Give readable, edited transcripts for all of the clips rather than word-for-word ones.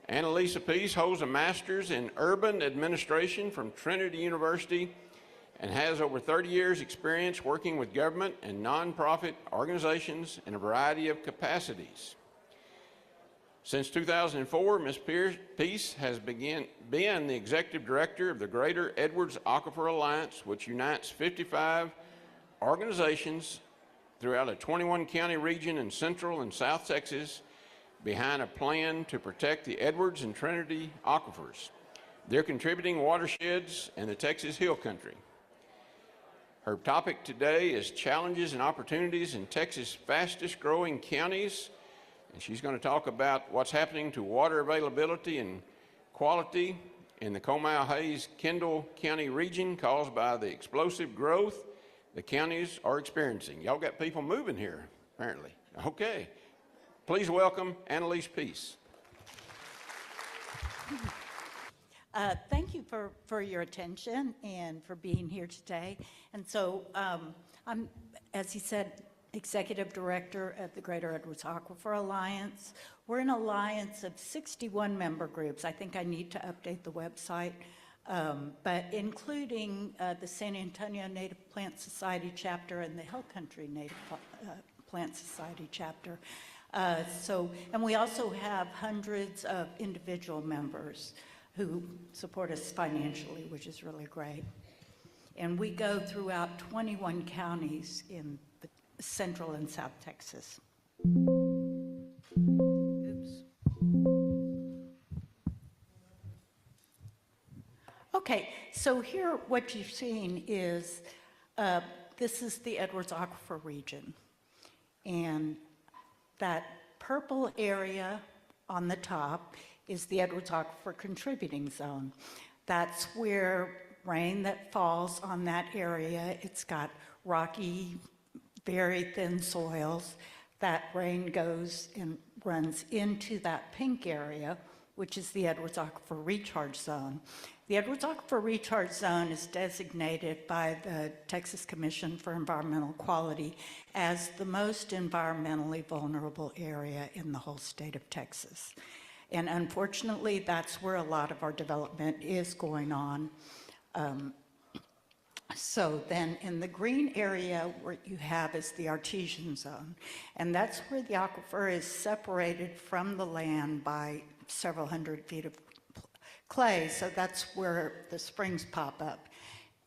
Annalisa Peace holds a master's in urban administration from Trinity University and has over 30 years experience working with government and nonprofit organizations in a variety of capacities. Since 2004, Ms. Peace has been the executive director of the Greater Edwards Aquifer Alliance, which unites 55 organizations throughout a 21-county region in Central and South Texas behind a plan to protect the Edwards and Trinity aquifers, their contributing watersheds, and the Texas Hill Country. Her topic today is challenges and opportunities in Texas' fastest growing counties, and she's going to talk about what's happening to water availability and quality in the Comal-Hays Kendall County region caused by the explosive growth the counties are experiencing. Y'all got people moving here, apparently. Okay. Please welcome Annalisa Peace. Thank you for your attention and for being here today. And so I'm, as he said, Executive Director of the Greater Edwards Aquifer Alliance. We're an alliance of 61 member groups. I think I need to update the website, but including the San Antonio Native Plant Society chapter and the Hill Country Native Plant Society chapter. And we also have hundreds of individual members who support us financially, which is really great. And we go throughout 21 counties in the Central and South Texas. Oops. Okay, so here what you've seen is, this is the Edwards Aquifer region. And that purple area on the top is the Edwards Aquifer contributing zone. That's where rain that falls on that area, it's got rocky, very thin soils. That rain goes and runs into that pink area, which is the Edwards Aquifer Recharge Zone. The Edwards Aquifer Recharge Zone is designated by the Texas Commission for Environmental Quality as the most environmentally vulnerable area in the whole state of Texas. And unfortunately, that's where a lot of our development is going on. So then in the green area, what you have is the artesian zone. And that's where the aquifer is separated from the land by several hundred feet of clay. So that's where the springs pop up.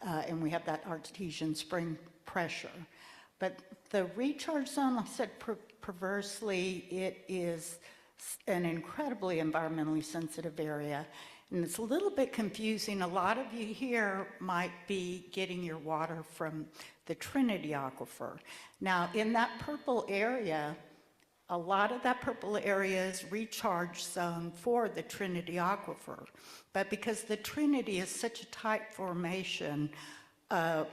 And we have that artesian spring pressure. But the recharge zone, like I said, perversely, it is an incredibly environmentally sensitive area. And it's a little bit confusing. A lot of you here might be getting your water from the Trinity Aquifer. Now, in that purple area, a lot of that purple area is recharge zone for the Trinity Aquifer. But because the Trinity is such a tight formation,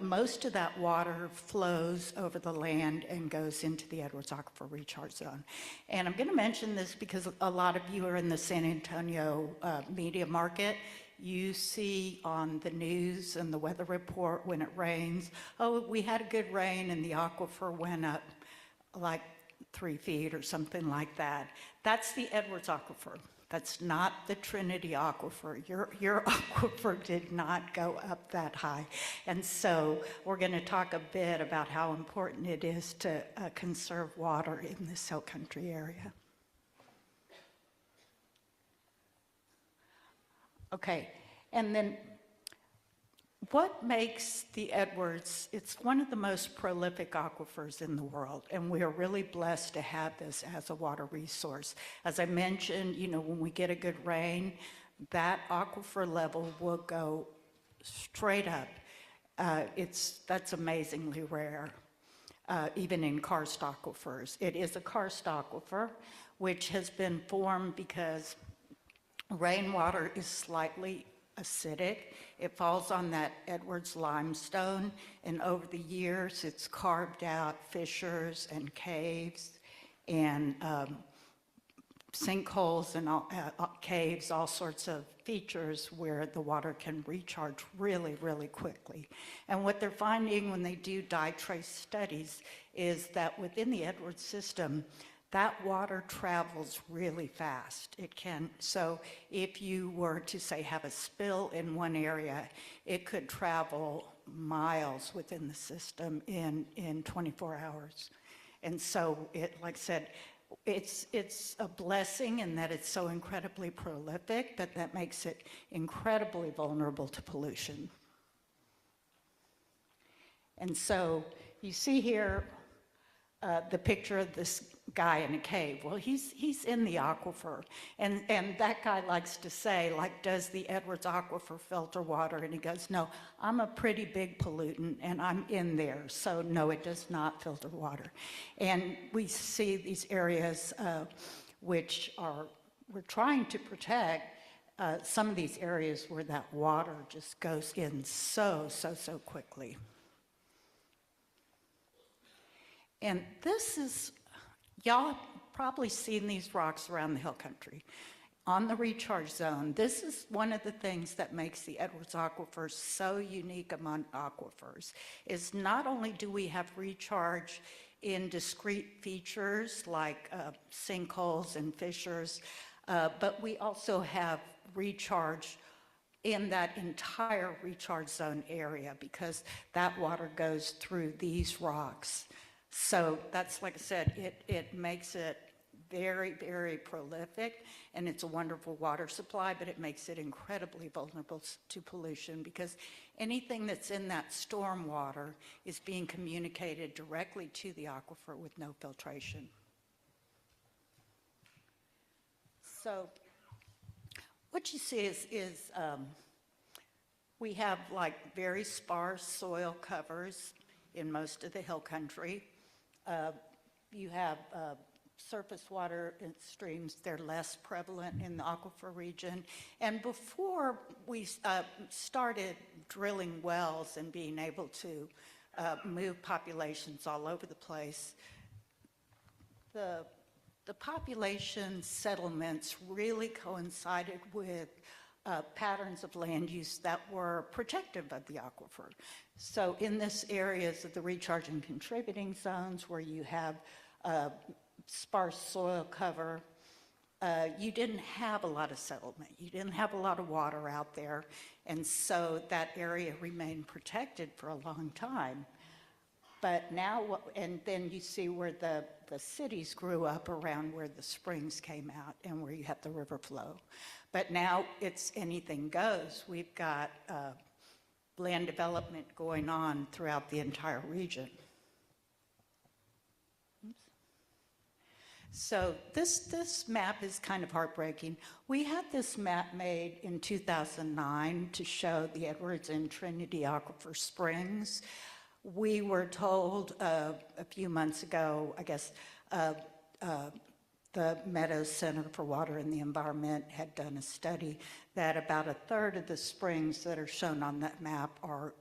most of that water flows over the land and goes into the Edwards Aquifer Recharge Zone. And I'm going to mention this because a lot of you are in the San Antonio media market. You see on the news and the weather report when it rains, oh, we had a good rain and the aquifer went up like 3 feet or something like that. That's the Edwards Aquifer. That's not the Trinity Aquifer. Your aquifer did not go up that high. And so we're going to talk a bit about how important it is to conserve water in this Hill Country area. Okay, and then what makes the Edwards, it's one of the most prolific aquifers in the world, and we are really blessed to have this as a water resource. As I mentioned, you know, when we get a good rain, that aquifer level will go straight up. That's amazingly rare, even in karst aquifers. It is a karst aquifer, which has been formed because rainwater is slightly acidic. It falls on that Edwards limestone, and over the years it's carved out fissures and caves and sinkholes and caves, all sorts of features where the water can recharge really, really quickly. And what they're finding when they do dye trace studies is that within the Edwards system, that water travels really fast. It can, so if you were to say have a spill in one area, it could travel miles within the system in 24 hours. And so it, like I said, it's a blessing in that it's so incredibly prolific, but that makes it incredibly vulnerable to pollution. And so you see here the picture of this guy in a cave. Well, he's in the aquifer, and that guy likes to say, like, does the Edwards Aquifer filter water? And he goes, no, I'm a pretty big pollutant, and I'm in there, so no, it does not filter water. And we see these areas which we're trying to protect, some of these areas where that water just goes in so quickly. And this is, y'all have probably seen these rocks around the hill country. On the recharge zone, this is one of the things that makes the Edwards Aquifer so unique among aquifers, is not only do we have recharge in discrete features like sinkholes and fissures, but we also have recharge in that entire recharge zone area because that water goes through these rocks. So that's, like I said, it makes it very, very prolific, and it's a wonderful water supply, but it makes it incredibly vulnerable to pollution because anything that's in that stormwater is being communicated directly to the aquifer with no filtration. So what you see is we have like very sparse soil covers in most of the hill country. You have surface water streams, they're less prevalent in the aquifer region. And before we started drilling wells and being able to move populations all over the place, the population settlements really coincided with patterns of land use that were protective of the aquifer. So in this areas of the recharge and contributing zones where you have sparse soil cover, you didn't have a lot of settlement. You didn't have a lot of water out there, and so that area remained protected for a long time. But now, and then you see where the cities grew up around where the springs came out and where you have the river flow. But now it's anything goes. We've got land development going on throughout the entire region. Oops. So this map is kind of heartbreaking. We had this map made in 2009 to show the Edwards and Trinity Aquifer Springs. We were told a few months ago, I guess, the Meadows Center for Water and the Environment had done a study that about a third of the springs that are shown on that map are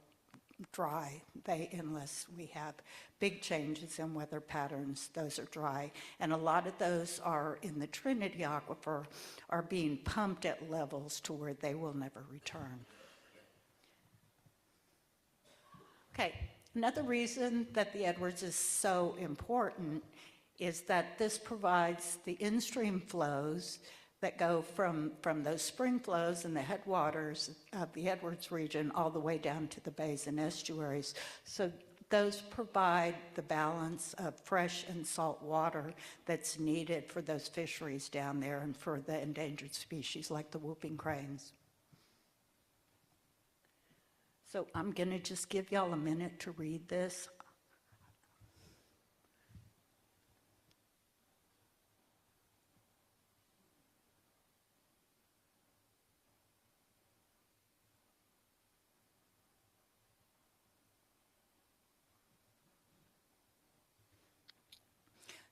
dry. Unless we have big changes in weather patterns, those are dry. And a lot of those are in the Trinity Aquifer are being pumped at levels to where they will never return. Okay, another reason that the Edwards is so important is that this provides the in-stream flows that go from those spring flows and the headwaters of the Edwards region all the way down to the bays and estuaries. So those provide the balance of fresh and salt water that's needed for those fisheries down there and for the endangered species like the whooping cranes. So I'm gonna just give y'all a minute to read this.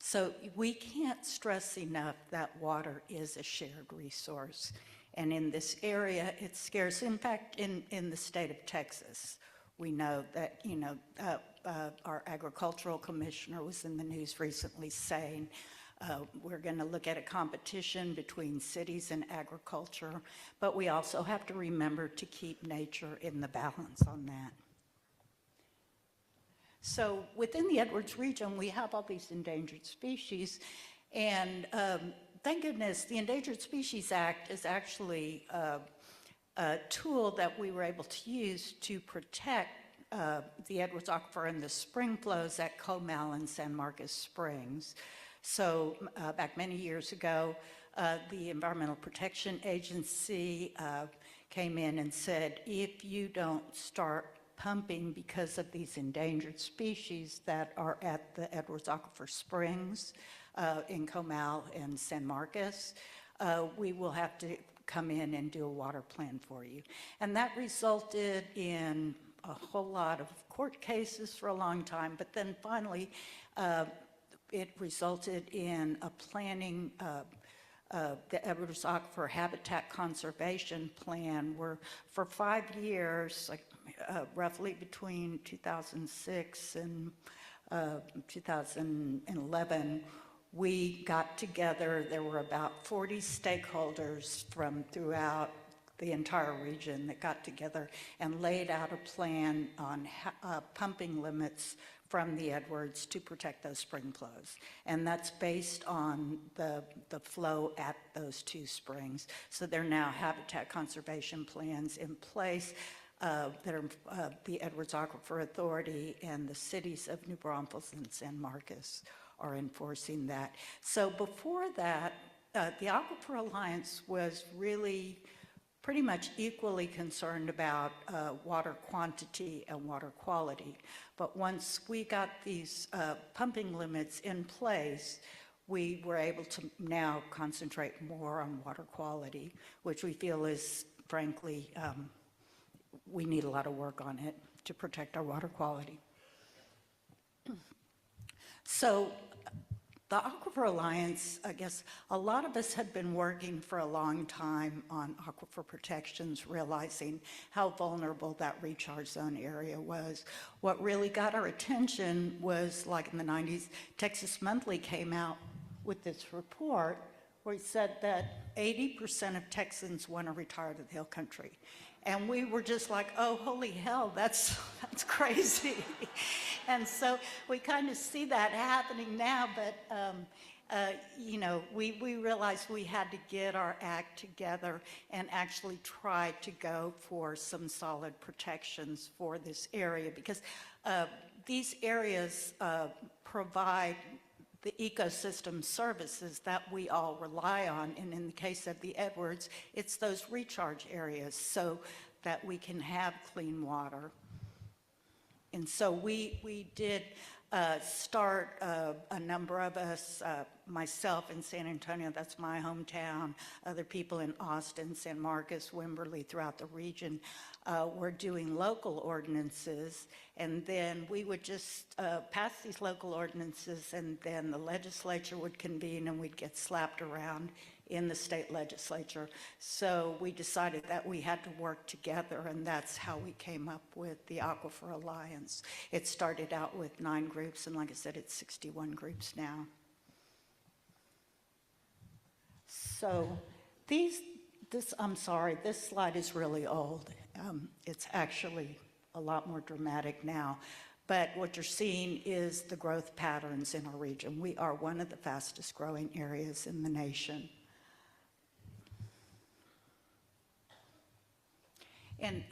So we can't stress enough that water is a shared resource. And in this area, it's scarce. In fact, in the state of Texas, we know that, our agricultural commissioner was in the news recently saying, we're gonna look at a competition between cities and agriculture, but we also have to remember to keep nature in the balance on that. So within the Edwards region, we have all these endangered species, And thank goodness, the Endangered Species Act is actually a tool that we were able to use to protect the Edwards Aquifer and the spring flows at Comal and San Marcos Springs. So back many years ago, the Environmental Protection Agency came in and said, if you don't start pumping because of these endangered species that are at the Edwards Aquifer Springs in Comal and San Marcos, we will have to come in and do a water plan for you. And that resulted in a whole lot of court cases for a long time, but then finally it resulted in a planning, the Edwards Aquifer Habitat Conservation Plan, where for 5 years, like roughly between 2006 and 2011, we got together. There were about 40 stakeholders from throughout the entire region that got together and laid out a plan on pumping limits from the Edwards to protect those spring flows. And that's based on the flow at those two springs. So there are now habitat conservation plans in place that are the Edwards Aquifer Authority and the cities of New Braunfels and San Marcos are enforcing that. So before that, the Aquifer Alliance was really pretty much equally concerned about water quantity and water quality. But once we got these pumping limits in place, we were able to now concentrate more on water quality, which we feel is, frankly, we need a lot of work on it to protect our water quality. So the Aquifer Alliance, I guess a lot of us had been working for a long time on aquifer protections, realizing how vulnerable that recharge zone area was. What really got our attention was, like in the 90s, Texas Monthly came out with this report where it said that 80% of Texans want to retire to the hill country. And we were just like, oh, holy hell, that's crazy. And so we kind of see that happening now, but you know, we realized we had to get our act together and actually try to go for some solid protections for this area, because these areas provide the ecosystem services that we all rely on. And in the case of the Edwards, it's those recharge areas so that we can have clean water. And so we did start, a number of us, myself in San Antonio, that's my hometown, other people in Austin, San Marcos, Wimberley, throughout the region, were doing local ordinances, and then we would just pass these local ordinances, and then the legislature would convene and we'd get slapped around in the state legislature. So we decided that we had to work together, and that's how we came up with the Aquifer Alliance. It started out with 9 groups, and like I said, it's 61 groups now. So I'm sorry, this slide is really old. It's actually a lot more dramatic now. But what you're seeing is the growth patterns in our region. We are one of the fastest growing areas in the nation. And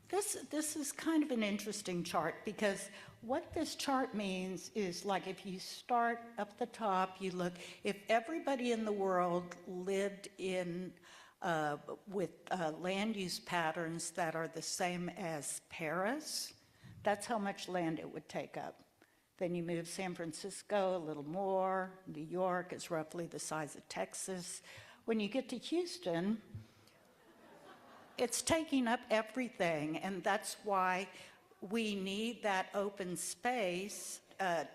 this is kind of an interesting chart, because what this chart means is, like, if you start up the top, you look, if everybody in the world lived in with land use patterns that are the same as Paris, that's how much land it would take up. Then you move San Francisco a little more. New York is roughly the size of Texas. When you get to Houston, it's taking up everything, and that's why we need that open space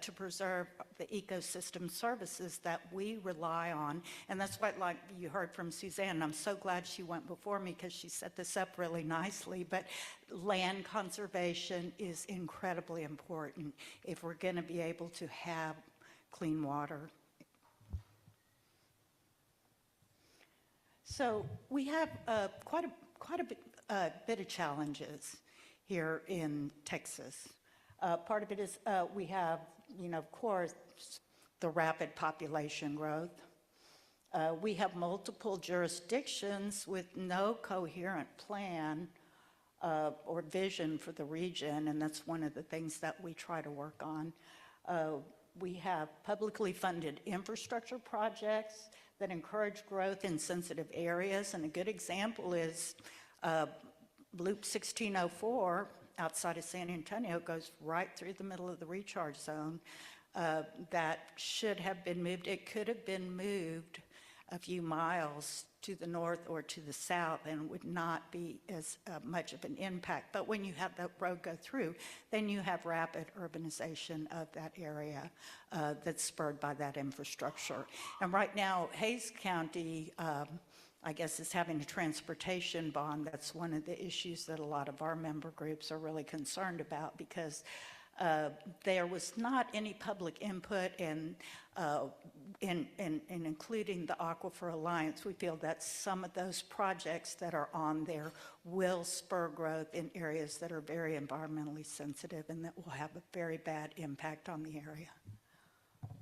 to preserve the ecosystem services that we rely on. And that's what, like you heard from Suzanne, I'm so glad she went before me because she set this up really nicely, but land conservation is incredibly important if we're going to be able to have clean water. So we have quite a bit of challenges here in Texas. Part of it is we have, of course, the rapid population growth. We have multiple jurisdictions with no coherent plan or vision for the region, and that's one of the things that we try to work on. We have publicly funded infrastructure projects that encourage growth in sensitive areas, and a good example is Loop 1604 outside of San Antonio goes right through the middle of the recharge zone. That should have been moved. It could have been moved a few miles to the north or to the south and would not be as much of an impact. But when you have that road go through, then you have rapid urbanization of that area that's spurred by that infrastructure. And right now, Hays County, I guess, is having a transportation bond. That's one of the issues that a lot of our member groups are really concerned about, because there was not any public input, and in including the Aquifer Alliance, we feel that some of those projects that are on there will spur growth in areas that are very environmentally sensitive and that will have a very bad impact on the area.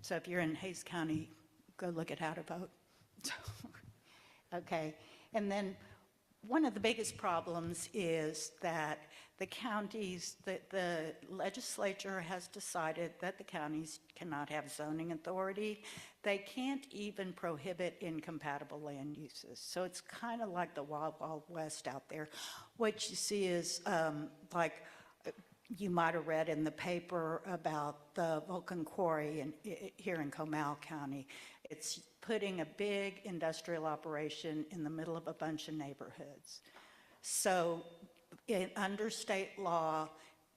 So if you're in Hays County, go look at how to vote. Okay, and then one of the biggest problems is that the counties, the legislature has decided that the counties cannot have zoning authority. They can't even prohibit incompatible land uses. So it's kind of like the Wild Wild West out there. What you see is like you might have read in the paper about the Vulcan Quarry here in Comal County. It's putting a big industrial operation in the middle of a bunch of neighborhoods. So under state law,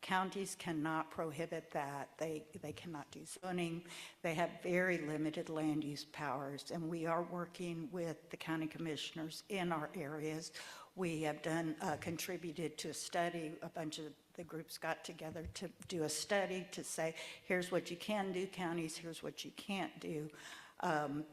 counties cannot prohibit that. They cannot do zoning. They have very limited land use powers, and we are working with the county commissioners in our areas. We have contributed to a study. A bunch of the groups got together to do a study to say, here's what you can do, counties, here's what you can't do.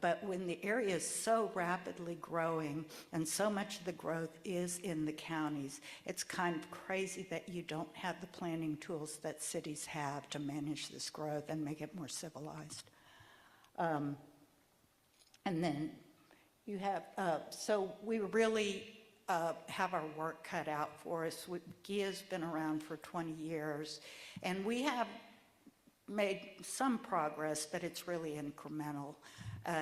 But when the area is so rapidly growing and so much of the growth is in the counties, it's kind of crazy that you don't have the planning tools that cities have to manage this growth and make it more civilized. And then you have, so we really have our work cut out for us. GIA's been around for 20 years, and we have made some progress, but it's really incremental.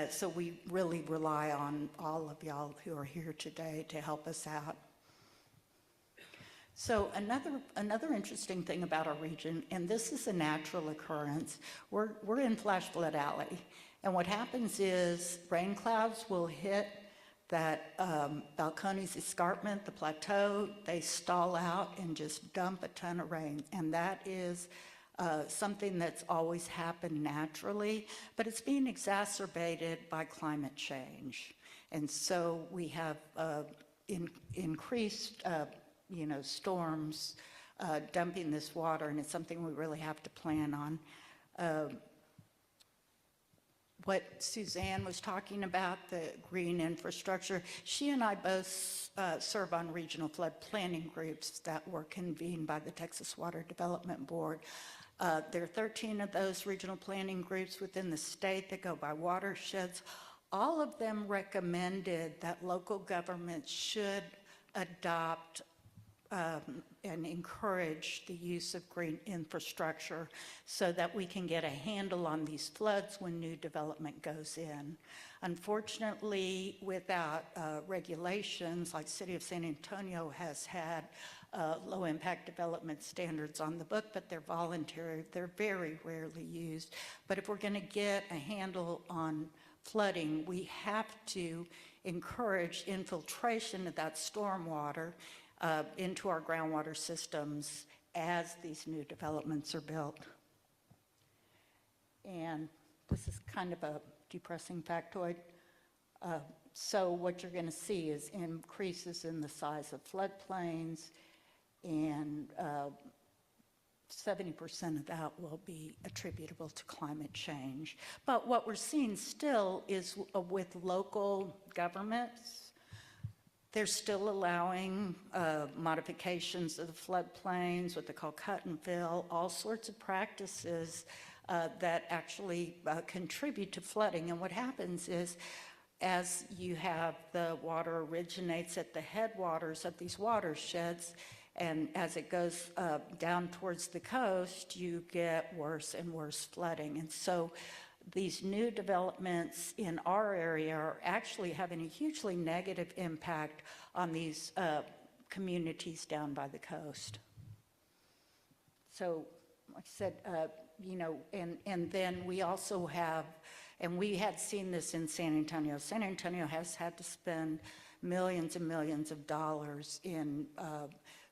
So we really rely on all of y'all who are here today to help us out. So another interesting thing about our region, and this is a natural occurrence, we're in flash flood alley. And what happens is rain clouds will hit that Balcones escarpment, the plateau, they stall out and just dump a ton of rain. And that is something that's always happened naturally, but it's being exacerbated by climate change. And so we have increased storms dumping this water, and it's something we really have to plan on. What Suzanne was talking about, the green infrastructure, she and I both serve on regional flood planning groups that were convened by the Texas Water Development Board. There are 13 of those regional planning groups within the state that go by watersheds. All of them recommended that local governments should adopt and encourage the use of green infrastructure so that we can get a handle on these floods when new development goes in. Unfortunately, without regulations, like City of San Antonio has had low impact development standards on the book, but they're voluntary. They're very rarely used. But if we're going to get a handle on flooding, we have to encourage infiltration of that stormwater into our groundwater systems as these new developments are built. And this is kind of a depressing factoid. So what you're going to see is increases in the size of floodplains, and 70% of that will be attributable to climate change. But what we're seeing still is with local governments, they're still allowing modifications of the floodplains, what they call cut and fill, all sorts of practices that actually contribute to flooding. And what happens is, as you have the water originates at the headwaters of these watersheds, and as it goes down towards the coast, you get worse and worse flooding. And so these new developments in our area are actually having a hugely negative impact on these communities down by the coast. So, like I said, you know, and then we also have, and we had seen this in San Antonio. San Antonio has had to spend millions and millions of dollars in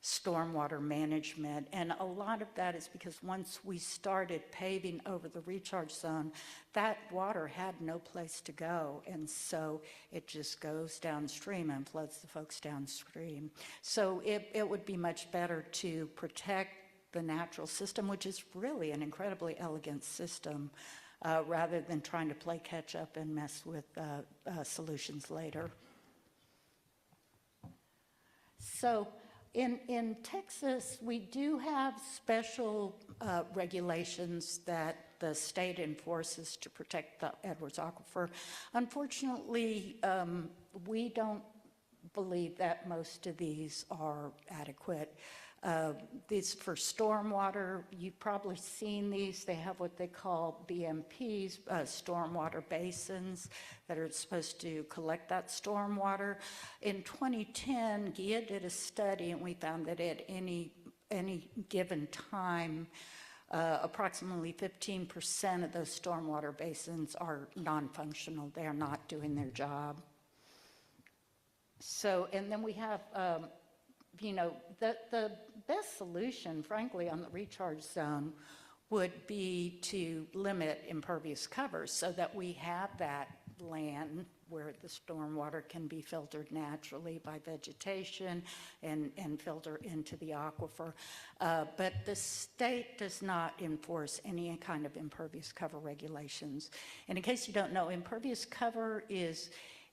stormwater management, and a lot of that is because once we started paving over the recharge zone, that water had no place to go, and so it just goes downstream and floods the folks downstream. So it would be much better to protect the natural system, which is really an incredibly elegant system, rather than trying to play catch up and mess with solutions later. So in Texas, we do have special regulations that the state enforces to protect the Edwards Aquifer. Unfortunately, we don't believe that most of these are adequate. These for stormwater, you've probably seen these. They have what they call BMPs, stormwater basins, that are supposed to collect that stormwater. In 2010, GIA did a study, and we found that at any given time, approximately 15% of those stormwater basins are non-functional. They are not doing their job. So, and then we have, you know, the best solution, frankly, on the recharge zone would be to limit impervious covers so that we have that land where the stormwater can be filtered naturally by vegetation and filter into the aquifer. But the state does not enforce any kind of impervious cover regulations. And in case you don't know, impervious cover is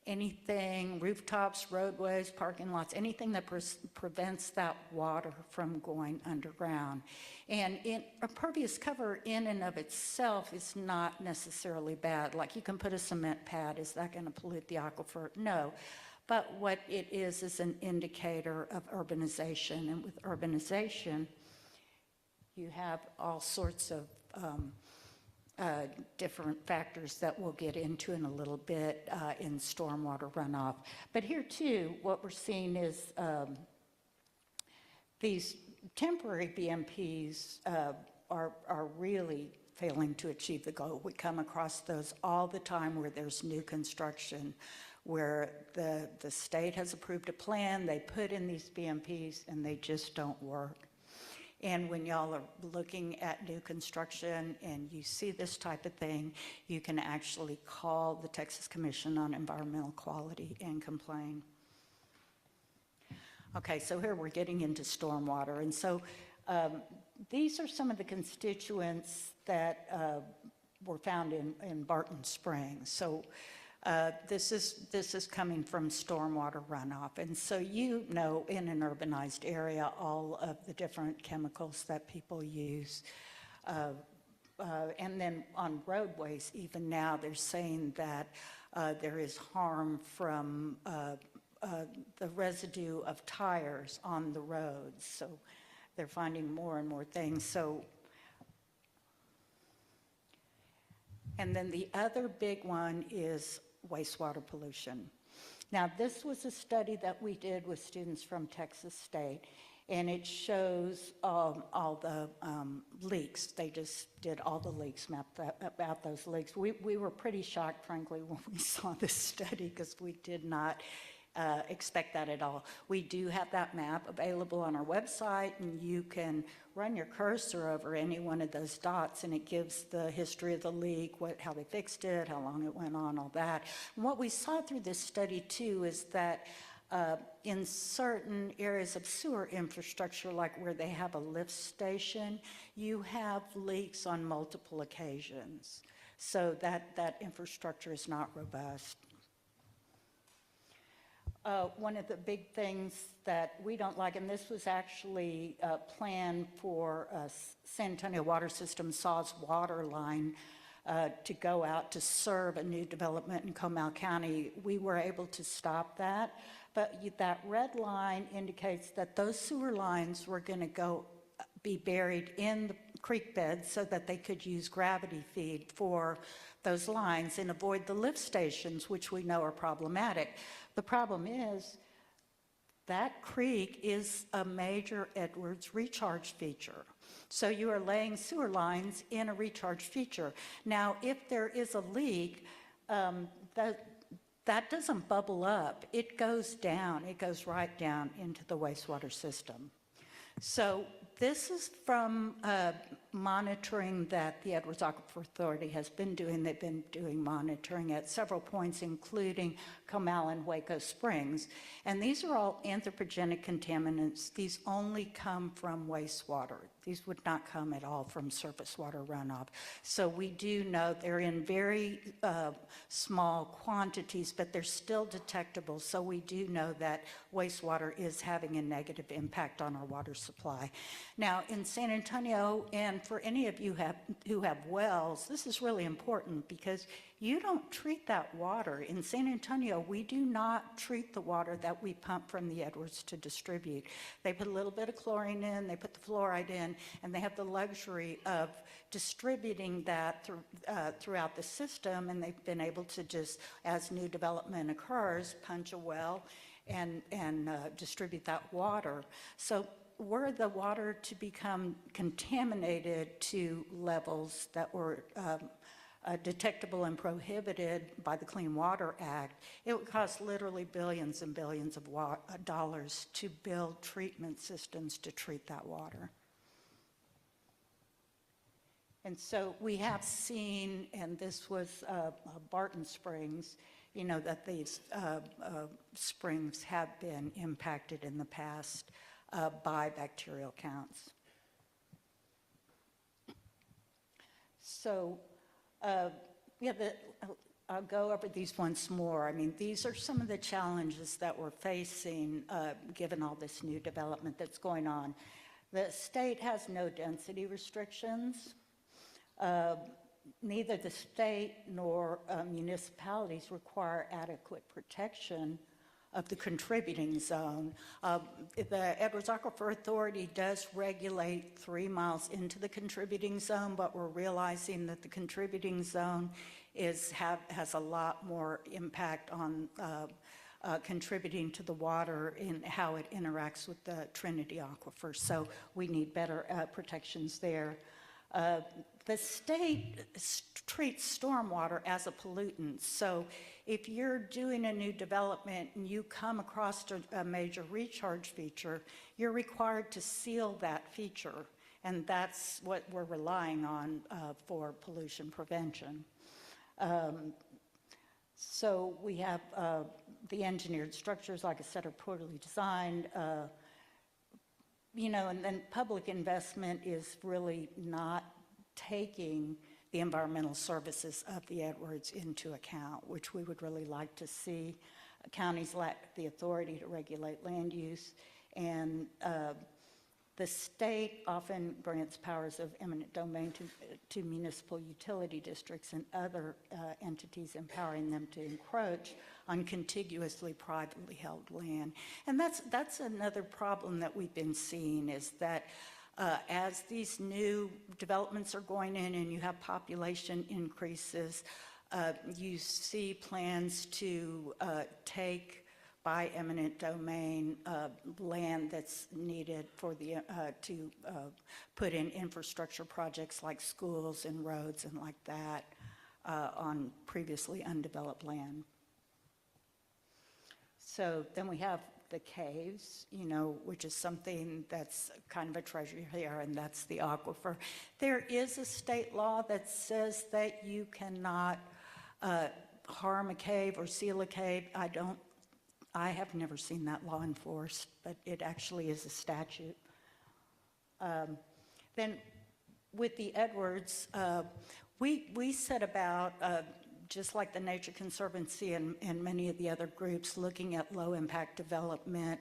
anything, rooftops, roadways, parking lots, anything that prevents that water from going underground. And impervious cover in and of itself is not necessarily bad. Like, you can put a cement pad, is that going to pollute the aquifer? No. But what it is an indicator of urbanization. And with urbanization, you have all sorts of different factors that we'll get into in a little bit in stormwater runoff. But here too, what we're seeing is these temporary BMPs are really failing to achieve the goal. We come across those all the time where there's new construction, where the state has approved a plan, they put in these BMPs, and they just don't work. And when y'all are looking at new construction and you see this type of thing, you can actually call the Texas Commission on Environmental Quality and complain. Okay, so here we're getting into stormwater. And so these are some of the constituents that were found in Barton Springs. So this is coming from stormwater runoff. And so, you know, in an urbanized area, all of the different chemicals that people use. And then on roadways, even now, they're saying that there is harm from the residue of tires on the roads. So they're finding more and more things. So, and then the other big one is wastewater pollution. Now, this was a study that we did with students from Texas State, and it shows all the leaks. They just did all the leaks, mapped about those leaks. We were pretty shocked, frankly, when we saw this study, because we did not expect that at all. We do have that map available on our website, and you can run your cursor over any one of those dots, and it gives the history of the leak, how they fixed it, how long it went on, all that. And what we saw through this study too is that in certain areas of sewer infrastructure, like where they have a lift station, you have leaks on multiple occasions. So that infrastructure is not robust. One of the big things that we don't like, and this was actually planned for San Antonio Water System SAW's water line to go out to serve a new development in Comal County. We were able to stop that, but that red line indicates that those sewer lines were going to be buried in the creek bed so that they could use gravity feed for those lines and avoid the lift stations, which we know are problematic. The problem is that creek is a major Edwards recharge feature. So you are laying sewer lines in a recharge feature. Now, if there is a leak, that doesn't bubble up. It goes down. It goes right down into the wastewater system. So this is from monitoring that the Edwards Aquifer Authority has been doing. They've been doing monitoring at several points, including Comal and Waco Springs. And these are all anthropogenic contaminants. These only come from wastewater. These would not come at all from surface water runoff. So we do know they're in very small quantities, but they're still detectable. So we do know that wastewater is having a negative impact on our water supply. Now, in San Antonio, and for any of you who have wells, this is really important because you don't treat that water. In San Antonio, we do not treat the water that we pump from the Edwards to distribute. They put a little bit of chlorine in, they put the fluoride in, and they have the luxury of distributing that throughout the system, and they've been able to just, as new development occurs, punch a well and distribute that water. So were the water to become contaminated to levels that were detectable and prohibited by the Clean Water Act, it would cost literally billions and billions of dollars to build treatment systems to treat that water. And so we have seen, and this was Barton Springs, you know, that these springs have been impacted in the past by bacterial counts. So, I'll go over these once more. I mean, these are some of the challenges that we're facing given all this new development that's going on. The state has no density restrictions. Neither the state nor municipalities require adequate protection of the contributing zone. The Edwards Aquifer Authority does regulate 3 miles into the contributing zone, but we're realizing that the contributing zone has a lot more impact on contributing to the water in how it interacts with the Trinity Aquifer. So we need better protections there. The state treats stormwater as a pollutant. So if you're doing a new development and you come across a major recharge feature, you're required to seal that feature. And that's what we're relying on for pollution prevention. So we have the engineered structures, like I said, are poorly designed. You know, and then public investment is really not taking the environmental services of the Edwards into account, which we would really like to see. Counties lack the authority to regulate land use, and the state often grants powers of eminent domain to municipal utility districts and other entities, empowering them to encroach on contiguously privately held land. And that's another problem that we've been seeing, is that as these new developments are going in and you have population increases, you see plans to take by eminent domain land that's needed for to put in infrastructure projects like schools and roads and like that on previously undeveloped land. So then we have the caves, you know, which is something that's kind of a treasure here, and that's the aquifer. There is a state law that says that you cannot harm a cave or seal a cave. I have never seen that law enforced, but it actually is a statute. Then with the Edwards, we set about just like the Nature Conservancy and many of the other groups looking at low-impact development.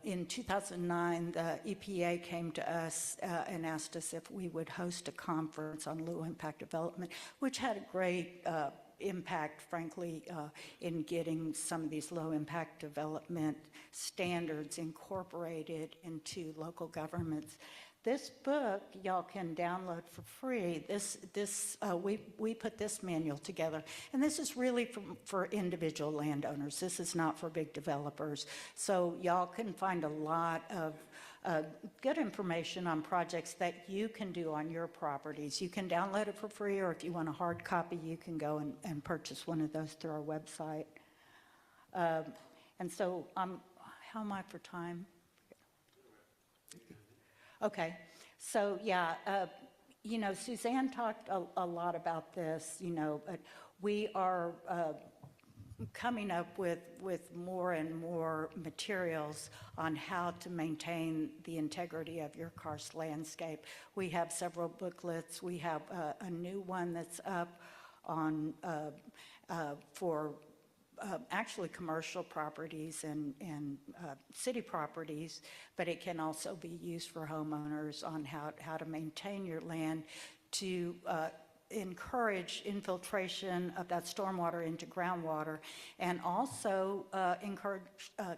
In 2009, the EPA came to us and asked us if we would host a conference on low-impact development, which had a great impact, frankly, in getting some of these low-impact development standards incorporated into local governments. This book y'all can download for free. We put this manual together, and this is really for individual landowners. This is not for big developers. So y'all can find a lot of good information on projects that you can do on your properties. You can download it for free, or if you want a hard copy, you can go and purchase one of those through our website. And so, how am I for time? Okay, so yeah, you know, Suzanne talked a lot about this, you know, but we are coming up with more and more materials on how to maintain the integrity of your karst landscape. We have several booklets. We have a new one that's up on for actually commercial properties and city properties, but it can also be used for homeowners on how to maintain your land to encourage infiltration of that stormwater into groundwater, and also encourage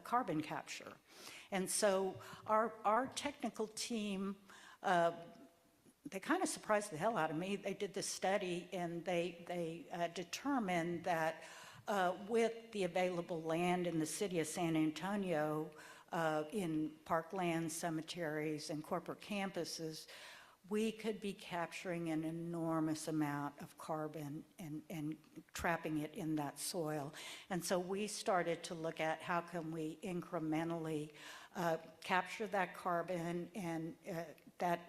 carbon capture. And so our technical team, they kind of surprised the hell out of me. They did this study, and they determined that with the available land in the city of San Antonio, in parklands, cemeteries, and corporate campuses, we could be capturing an enormous amount of carbon and trapping it in that soil. And so we started to look at how can we incrementally capture that carbon, and that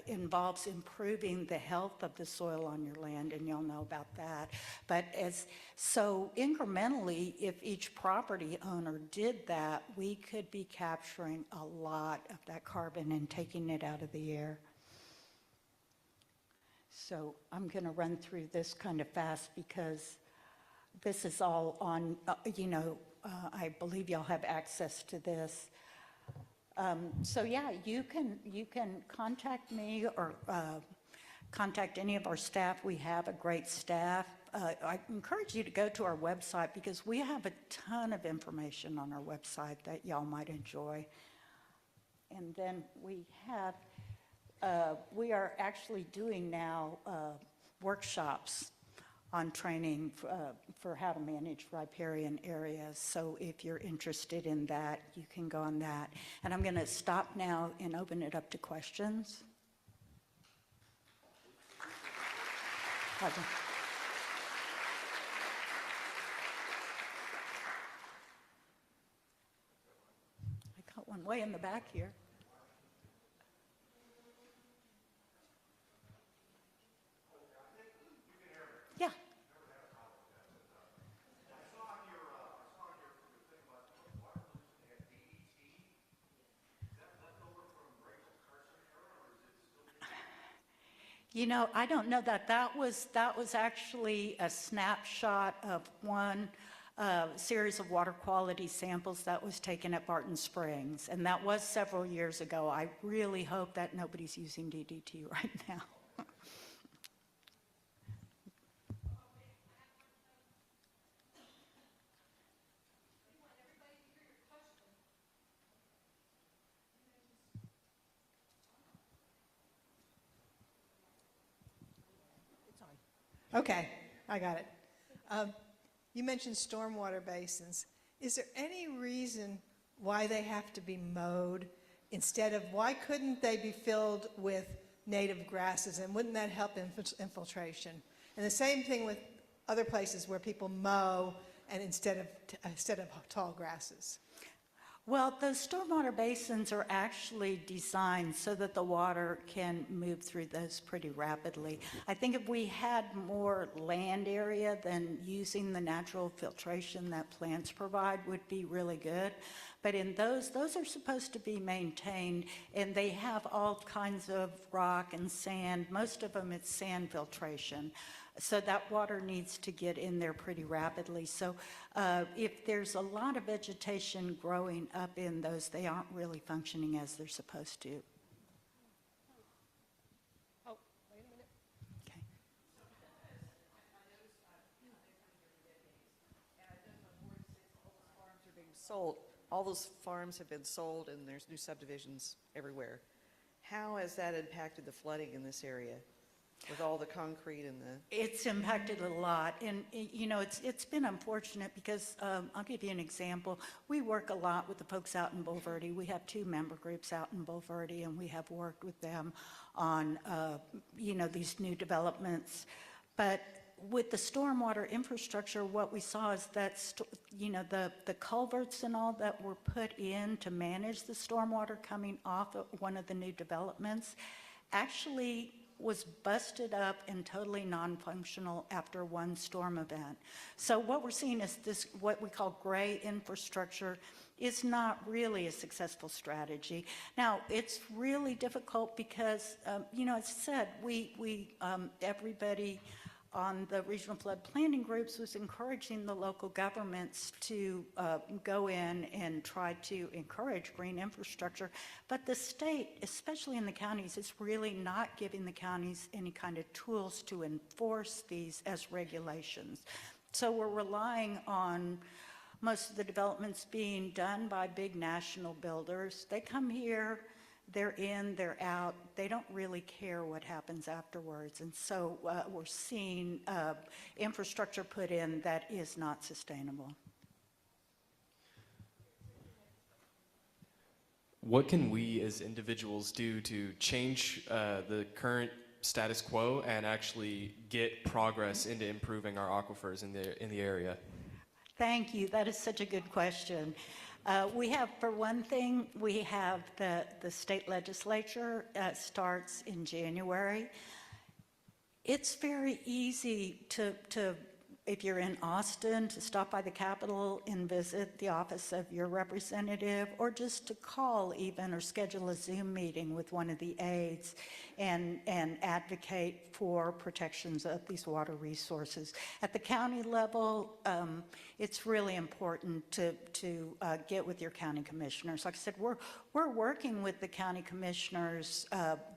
involves improving the health of the soil on your land, and you'll know about that. But so incrementally, if each property owner did that, we could be capturing a lot of that carbon and taking it out of the air. So I'm going to run through this kind of fast because this is all on, you know, I believe y'all have access to this. So yeah, you can contact me or contact any of our staff. We have a great staff. I encourage you to go to our website because we have a ton of information on our website that y'all might enjoy. And then we have, we are actually doing now workshops on training for how to manage riparian areas. So if you're interested in that, you can go on that. And I'm going to stop now and open it up to questions. Roger. I got one way in the back here. Yeah. You know, I don't know that. That was actually a snapshot of one series of water quality samples that was taken at Barton Springs, and that was several years ago. I really hope that nobody's using DDT right now. Okay, I got it. You mentioned stormwater basins. Is there any reason why they have to be mowed instead of, why couldn't they be filled with native grasses, and wouldn't that help infiltration? And the same thing with other places where people mow and instead of tall grasses. Well, those stormwater basins are actually designed so that the water can move through those pretty rapidly. I think if we had more land area, then using the natural filtration that plants provide would be really good. But in those are supposed to be maintained, and they have all kinds of rock and sand. Most of them, it's sand filtration. So that water needs to get in there pretty rapidly. So if there's a lot of vegetation growing up in those, they aren't really functioning as they're supposed to. Oh, wait a minute. Okay. Sold. All those farms have been sold, and there's new subdivisions everywhere. How has that impacted the flooding in this area with all the concrete and the... It's impacted a lot, and you know, it's been unfortunate because I'll give you an example. We work a lot with the folks out in Bulverde. We have 2 member groups out in Bulverde, and we have worked with them on you know, these new developments. But with the stormwater infrastructure, what we saw is that you know, the culverts and all that were put in to manage the stormwater coming off of one of the new developments actually was busted up and totally non-functional after one storm event. So what we're seeing is this, what we call gray infrastructure, is not really a successful strategy. Now, it's really difficult because, you know, as I said, everybody on the regional flood planning groups was encouraging the local governments to go in and try to encourage green infrastructure. But the state, especially in the counties, is really not giving the counties any kind of tools to enforce these as regulations. So we're relying on most of the developments being done by big national builders. They come here, they're in, they're out. They don't really care what happens afterwards. And so we're seeing infrastructure put in that is not sustainable. What can we as individuals do to change the current status quo and actually get progress into improving our aquifers in the area? Thank you. That is such a good question. We have, for one thing, we have the state legislature starts in January. It's very easy to, if you're in Austin, to stop by the Capitol and visit the office of your representative, or just to call even or schedule a Zoom meeting with one of the aides and advocate for protections of these water resources. At the county level, it's really important to get with your county commissioners. Like I said, we're working with the county commissioners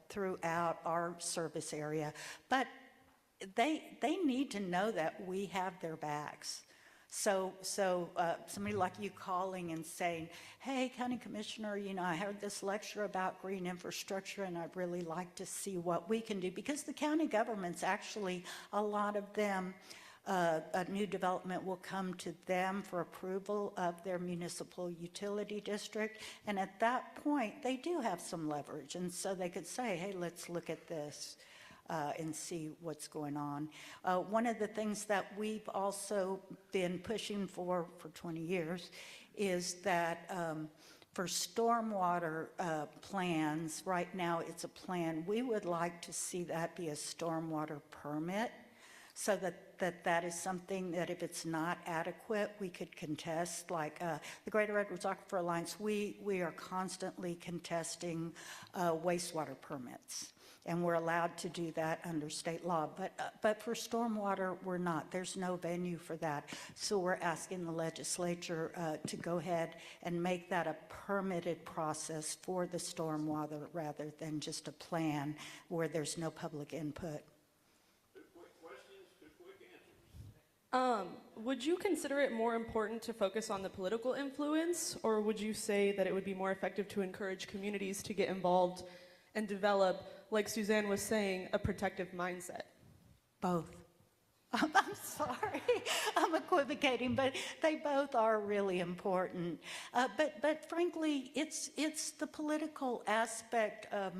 throughout our service area, but they need to know that we have their backs. So somebody like you calling and saying, hey, County Commissioner, you know, I heard this lecture about green infrastructure and I'd really like to see what we can do. Because the county governments, actually, a lot of them, a new development will come to them for approval of their municipal utility district. And at that point, they do have some leverage. And so they could say, hey, let's look at this. And see what's going on. One of the things that we've also been pushing for 20 years is that for stormwater plans, right now it's a plan, we would like to see that be a stormwater permit, so that is something that if it's not adequate, we could contest. Like the Greater Edwards Aquifer Alliance, we are constantly contesting wastewater permits. And we're allowed to do that under state law. But for stormwater, we're not. There's no venue for that. So we're asking the legislature to go ahead and make that a permitted process for the stormwater rather than just a plan where there's no public input. Two quick questions, two quick answers. Would you consider it more important to focus on the political influence, or would you say that it would be more effective to encourage communities to get involved and develop, like Suzanne was saying, a protective mindset? Both. I'm sorry, I'm equivocating, but they both are really important. But frankly, it's the political aspect of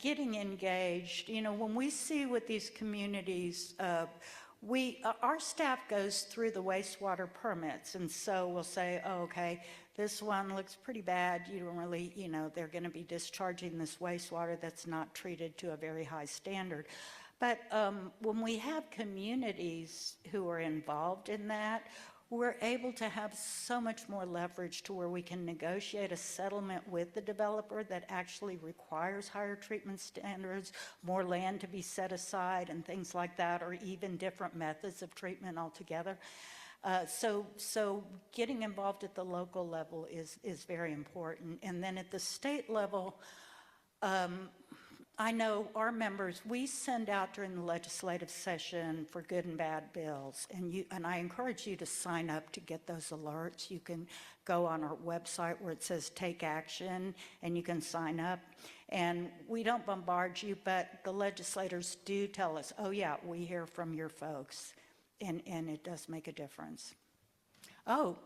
getting engaged. You know, when we see with these communities, our staff goes through the wastewater permits, and so we'll say, oh, okay, this one looks pretty bad. You don't really, you know, they're going to be discharging this wastewater that's not treated to a very high standard. But when we have communities who are involved in that, we're able to have so much more leverage to where we can negotiate a settlement with the developer that actually requires higher treatment standards, more land to be set aside and things like that, or even different methods of treatment altogether. So getting involved at the local level is very important. And then at the state level, I know our members, we send out during the legislative session for good and bad bills, and I encourage you to sign up to get those alerts. You can go on our website where it says take action, and you can sign up. And we don't bombard you, but the legislators do tell us, oh yeah, we hear from your folks, and it does make a difference. Oh,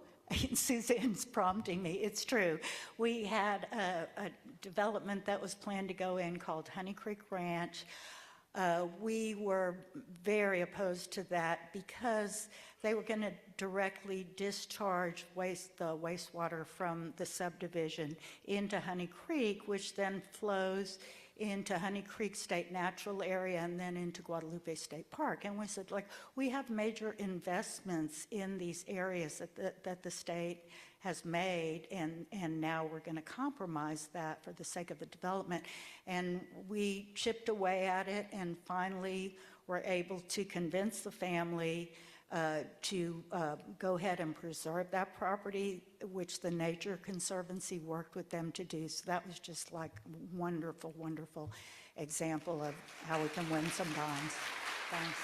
Suzanne's prompting me. It's true. We had a development that was planned to go in called Honey Creek Ranch. We were very opposed to that because they were going to directly discharge the wastewater from the subdivision into Honey Creek, which then flows into Honey Creek State Natural Area and then into Guadalupe State Park. And we said, like, we have major investments in these areas that the state has made, and now we're going to compromise that for the sake of the development. And we chipped away at it and finally were able to convince the family to go ahead and preserve that property, which the Nature Conservancy worked with them to do. So that was just like wonderful, wonderful example of how we can win sometimes. Thanks.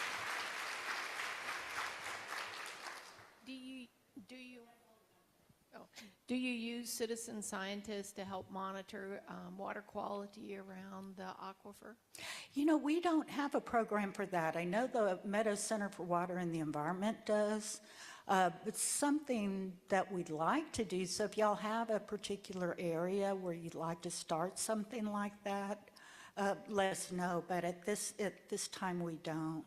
Do you use citizen scientists to help monitor water quality around the aquifer? You know, we don't have a program for that. I know the Meadows Center for Water and the Environment does. It's something that we'd like to do. So if y'all have a particular area where you'd like to start something like that, let us know. But at this time, we don't.